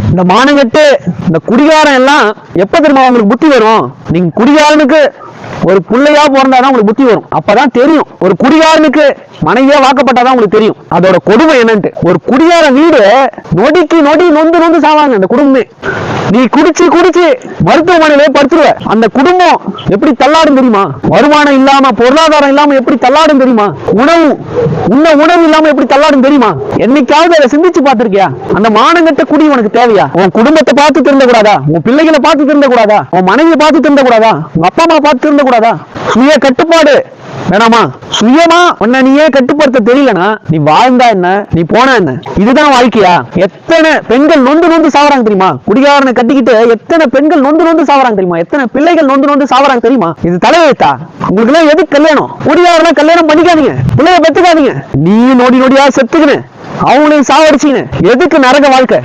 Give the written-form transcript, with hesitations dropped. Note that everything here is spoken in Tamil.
இந்த மானங்கட்டு இந்த குடிகாரம் எல்லாம் எப்ப தெரியுமா உங்களுக்கு புத்தி வரும்? நீங்க குடிகாரனுக்கு ஒரு பிள்ளையா பிறந்தாதான் உங்களுக்கு புத்தி வரும். அப்பதான் தெரியும் ஒரு குடிகாரனுக்கு மனைவியா வாக்கப்பட்டாதான் உங்களுக்கு தெரியும் அதோட கொடுமை என்னன்ட்டு. ஒரு குடிகார வீடு நொடிக்கு நொடி நொந்து நொந்து சாவாங்க அந்த குடும்பமே. நீ குடிச்சு குடிச்சு மருத்துவமனையிலே படுத்துருவ. அந்த குடும்பம் எப்படி தள்ளாடும் தெரியுமா? வருமானம் இல்லாம பொருளாதாரம் இல்லாம எப்படி தள்ளாடும் தெரியுமா? உணவு இல்லாம எப்படி தள்ளாடும் தெரியுமா? என்னைக்காவது அதை சிந்திச்சு பார்த்திருக்கியா? அந்த மானங்கட்ட குடி உனக்கு தேவையா? உன் குடும்பத்தை பார்த்து திருந்த கூடாதா? உன் பிள்ளைகளை பார்த்து திருந்த கூடாதா? உன் மனைவியை பார்த்து திருந்த கூடாதா? உங்க அப்பா அம்மா பார்த்து திருந்த கூடாதா? சுய கட்டுப்பாடு வேணாமா? சுயமா உன்னை நீயே கட்டுப்படுத்த தெரியலனா நீ வாழ்ந்தா என்ன, நீ போனா என்ன? இதுதான் வாழ்க்கையா? எத்தனை பெண்கள் நொந்து நொந்து சாவறாங்க தெரியுமா? குடிகாரனை கட்டிக்கிட்டு எத்தனை பெண்கள் நொந்து நொந்து சாவறாங்க தெரியுமா? எத்தனை பிள்ளைகள் நொந்து நொந்து சாவறாங்க தெரியுமா? இது தலையெழுத்தா? உங்களுக்கு எல்லாம் எதுக்கு கல்யாணம்? குடிகாரனா கல்யாணம் பண்ணிக்காதீங்க, பிள்ளைய பெத்துக்காதீங்க. நீ நொடி நொடியா செத்துக்கினு அவங்களையும் சாவடிச்சுக்கினு எதுக்கு நரக வாழ்க்கை?